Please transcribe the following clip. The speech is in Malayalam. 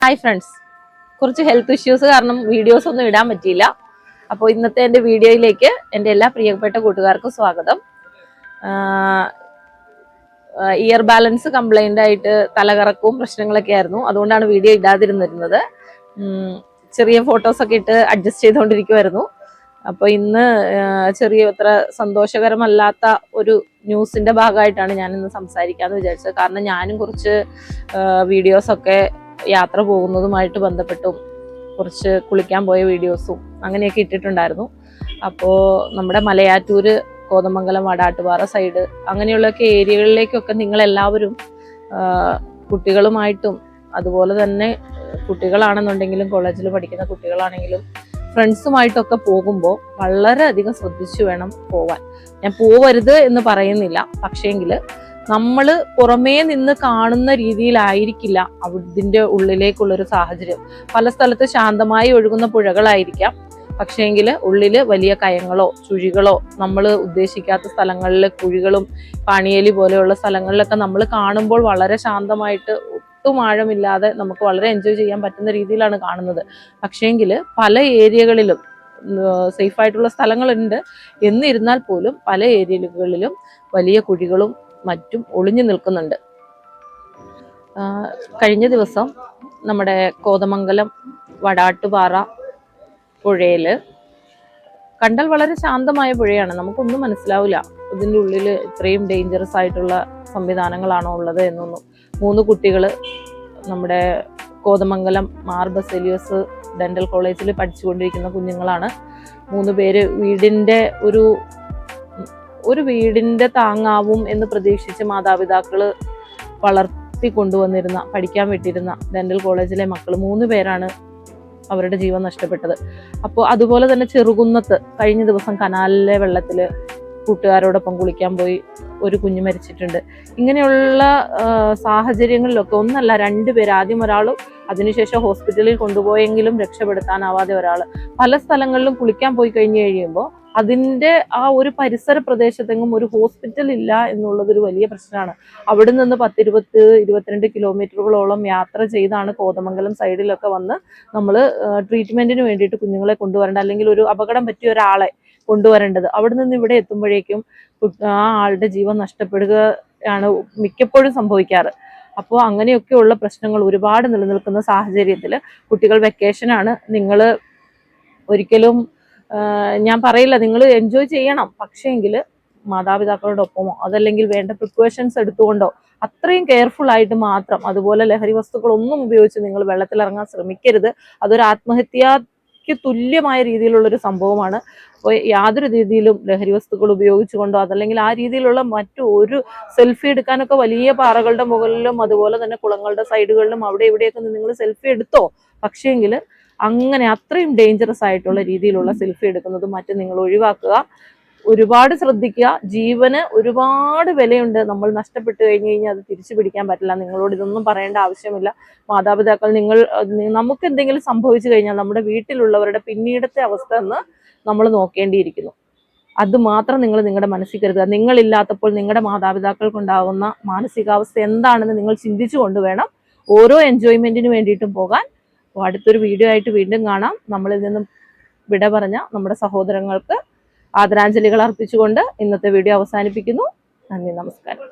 ഹായ് ഫ്രണ്ട്സ്, കുറച്ച് ഹെൽത്ത് ഇഷ്യൂസ് കാരണം വീഡിയോസ് ഒന്നും ഇടാൻ പറ്റിയില്ല. അപ്പോൾ ഇന്നത്തെ എൻ്റെ വീഡിയോയിലേക്ക് എൻ്റെ എല്ലാ പ്രിയപ്പെട്ട കൂട്ടുകാർക്കും സ്വാഗതം. ഇയർ ബാലൻസ് കംപ്ലൈൻ്റ് ആയിട്ട് തലകറക്കവും പ്രശ്നങ്ങളൊക്കെ ആയിരുന്നു. അതുകൊണ്ടാണ് വീഡിയോ ഇടാതിരുന്നിരുന്നത്. ചെറിയ ഫോട്ടോസൊക്കെ ഇട്ട് അഡ്ജസ്റ്റ് ചെയ്തുകൊണ്ടിരിക്കുമായിരുന്നു. അപ്പോൾ ഇന്ന് അത്ര സന്തോഷകരമല്ലാത്ത ഒരു ന്യൂസിൻ്റെ ഭാഗമായിട്ടാണ് ഞാനിന്ന് സംസാരിക്കാമെന്ന് വിചാരിച്ചത്. കാരണം ഞാനും കുറച്ച് വീഡിയോസൊക്കെ യാത്ര പോകുന്നതുമായിട്ട് ബന്ധപ്പെട്ടും കുറച്ച് കുളിക്കാൻ പോയ വീഡിയോസും അങ്ങനെയൊക്കെ ഇട്ടിട്ടുണ്ടായിരുന്നു. അപ്പോൾ നമ്മുടെ മലയാറ്റൂര്, കോതമംഗലം, വടാട്ടുപാറ സൈഡ് അങ്ങനെയുള്ളൊക്കെ ഏരിയകളിലേക്കൊക്കെ നിങ്ങളെല്ലാവരും കുട്ടികളുമായിട്ടും അതുപോലെ തന്നെ കുട്ടികളാണെന്നുണ്ടെങ്കിലും കോളേജിൽ പഠിക്കുന്ന കുട്ടികളാണെങ്കിലും ഫ്രണ്ട്സുമായിട്ടൊക്കെ പോകുമ്പോൾ വളരെയധികം ശ്രദ്ധിച്ചു വേണം പോവാൻ. ഞാൻ പോവരുത് എന്ന് പറയുന്നില്ല, പക്ഷേങ്കിൽ നമ്മൾ പുറമേ നിന്ന് കാണുന്ന രീതിയിലായിരിക്കില്ല അതിൻ്റെ ഉള്ളിലേക്കുള്ളൊരു സാഹചര്യം. പല സ്ഥലത്ത് ശാന്തമായി ഒഴുകുന്ന പുഴകളായിരിക്കാം, പക്ഷേങ്കിൽ ഉള്ളിൽ വലിയ കയങ്ങളോ ചുഴികളോ, നമ്മൾ ഉദ്ദേശിക്കാത്ത സ്ഥലങ്ങളിൽ കുഴികളും പാണിയേലി പോലെയുള്ള സ്ഥലങ്ങളിലൊക്കെ നമ്മൾ കാണുമ്പോൾ വളരെ ശാന്തമായിട്ട് ഒട്ടും ആഴമില്ലാതെ നമുക്ക് വളരെ എൻജോയ് ചെയ്യാൻ പറ്റുന്ന രീതിയിലാണ് കാണുന്നത്. പക്ഷേങ്കിൽ പല ഏരിയകളിലും സേഫായിട്ടുള്ള സ്ഥലങ്ങളുണ്ട്, എന്നിരുന്നാൽ പോലും പല ഏരിയകളിലും വലിയ കുഴികളും മറ്റും ഒളിഞ്ഞു നിൽക്കുന്നുണ്ട്. കഴിഞ്ഞ ദിവസം നമ്മുടെ കോതമംഗലം വടാട്ടുപാറ പുഴയിൽ കണ്ടാൽ വളരെ ശാന്തമായ പുഴയാണ്, നമുക്കൊന്നും മനസ്സിലാവില്ല ഇതിൻ്റെ ഉള്ളിൽ ഇത്രയും ഡേഞ്ചറസ് ആയിട്ടുള്ള സംവിധാനങ്ങളാണോ ഉള്ളത് എന്നൊന്നും. 3 കുട്ടികൾ നമ്മുടെ കോതമംഗലം മാർ ബസേലിയോസ് ഡെന്റൽ കോളേജിൽ പഠിച്ചുകൊണ്ടിരിക്കുന്ന കുഞ്ഞുങ്ങളാണ്. 3 പേര് വീടിൻ്റെ താങ്ങാവും എന്ന് പ്രതീക്ഷിച്ച് മാതാപിതാക്കൾ വളർത്തി കൊണ്ടുവന്നിരുന്ന, പഠിക്കാൻ വിട്ടിരുന്ന ഡെന്റൽ കോളേജിലെ മക്കൾ 3 പേരാണ് അവരുടെ ജീവൻ നഷ്ടപ്പെട്ടത്. അപ്പോൾ അതുപോലെ തന്നെ ചെറുകുന്നത്ത് കഴിഞ്ഞ ദിവസം കനാലിലെ വെള്ളത്തിൽ കൂട്ടുകാരോടൊപ്പം കുളിക്കാൻ പോയി ഒരു കുഞ്ഞ് മരിച്ചിട്ടുണ്ട്. ഇങ്ങനെയുള്ള സാഹചര്യങ്ങളിലൊക്കെ 1 അല്ല 2 പേര്, ആദ്യം ഒരാളും അതിനുശേഷം ഹോസ്പിറ്റലിൽ കൊണ്ടുപോയെങ്കിലും രക്ഷപ്പെടുത്താനാവാതെ ഒരാൾ. പല സ്ഥലങ്ങളിലും കുളിക്കാൻ പോയി കഴിഞ്ഞ് കഴിയുമ്പോൾ അതിൻ്റെ ആ ഒരു പരിസര പ്രദേശത്തെങ്ങും ഒരു ഹോസ്പിറ്റൽ ഇല്ല എന്നുള്ളതൊരു വലിയ പ്രശ്നമാണ്. അവിടെ നിന്ന് 10-22 കിലോമീറ്ററുകളോളം യാത്ര ചെയ്താണ് കോതമംഗലം സൈഡിലൊക്കെ വന്ന് നമ്മൾ ട്രീറ്റ്മെന്റിന് വേണ്ടിയിട്ട് കുഞ്ഞുങ്ങളെ കൊണ്ടുവരേണ്ടത്, അല്ലെങ്കിൽ ഒരു അപകടം പറ്റിയ ഒരാളെ കൊണ്ടുവരേണ്ടത്. അവിടെ നിന്ന് ഇവിടെ എത്തുമ്പോഴേക്കും ആ ആളുടെ ജീവൻ നഷ്ടപ്പെടുകയാണ് മിക്കപ്പോഴും സംഭവിക്കാറ്. അപ്പോൾ അങ്ങനെയൊക്കെയുള്ള പ്രശ്നങ്ങൾ ഒരുപാട് നിലനിൽക്കുന്ന സാഹചര്യത്തിൽ കുട്ടികൾ വെക്കേഷനാണ്, നിങ്ങൾ ഒരിക്കലും ഞാൻ പറയില്ല നിങ്ങൾ എൻജോയ് ചെയ്യണം, പക്ഷേങ്കിൽ മാതാപിതാക്കളോടൊപ്പമോ അതല്ലെങ്കിൽ വേണ്ട പ്രിക്കോഷൻസ് എടുത്തുകൊണ്ടോ അത്രയും കെയർഫുൾ ആയിട്ട് മാത്രം. അതുപോലെ ലഹരി വസ്തുക്കളൊന്നും ഉപയോഗിച്ച് നിങ്ങൾ വെള്ളത്തിലിറങ്ങാൻ ശ്രമിക്കരുത്. അതൊരു ആത്മഹത്യക്ക് തുല്യമായ രീതിയിലുള്ളൊരു സംഭവമാണ്. അപ്പോൾ യാതൊരു രീതിയിലും ലഹരി വസ്തുക്കൾ ഉപയോഗിച്ചുകൊണ്ടോ അതല്ലെങ്കിൽ ആ രീതിയിലുള്ള മറ്റു ഒരു സെൽഫി എടുക്കാനൊക്കെ വലിയ പാറകളുടെ മുകളിലും അതുപോലെ തന്നെ കുളങ്ങളുടെ സൈഡുകളിലും അവിടെ ഇവിടെയൊക്കെ നിങ്ങൾ സെൽഫി എടുത്തോ, പക്ഷേങ്കിൽ അങ്ങനെ അത്രയും ഡേഞ്ചറസ് ആയിട്ടുള്ള രീതിയിലുള്ള സെൽഫി എടുക്കുന്നതും മറ്റും നിങ്ങൾ ഒഴിവാക്കുക. ഒരുപാട് ശ്രദ്ധിക്കുക. ജീവന് ഒരുപാട് വിലയുണ്ട്. നമ്മൾ നഷ്ടപ്പെട്ടു കഴിഞ്ഞാൽ അത് തിരിച്ചു പിടിക്കാൻ പറ്റില്ല. നിങ്ങളോട് ഇതൊന്നും പറയേണ്ട ആവശ്യമില്ല. മാതാപിതാക്കൾ, നമുക്ക് എന്തെങ്കിലും സംഭവിച്ചു കഴിഞ്ഞാൽ നമ്മുടെ വീട്ടിലുള്ളവരുടെ പിന്നീടത്തെ അവസ്ഥ എന്ന് നമ്മൾ നോക്കേണ്ടിയിരിക്കുന്നു. അത് മാത്രം നിങ്ങൾ നിങ്ങളുടെ മനസ്സിൽ കരുതുക. നിങ്ങളില്ലാത്തപ്പോൾ നിങ്ങളുടെ മാതാപിതാക്കൾക്കുണ്ടാകുന്ന മാനസികാവസ്ഥ എന്താണെന്ന് നിങ്ങൾ ചിന്തിച്ചു കൊണ്ടുവേണം ഓരോ എൻജോയ്മെന്റിന് വേണ്ടിയിട്ടും പോകാൻ. അപ്പോൾ അടുത്തൊരു വീഡിയോ ആയിട്ട് വീണ്ടും കാണാം. നമ്മളിൽ നിന്നും വിട പറഞ്ഞ നമ്മുടെ സഹോദരങ്ങൾക്ക് ആദരാഞ്ജലികൾ അർപ്പിച്ചുകൊണ്ട് ഇന്നത്തെ വീഡിയോ അവസാനിപ്പിക്കുന്നു. നന്ദി, നമസ്കാരം.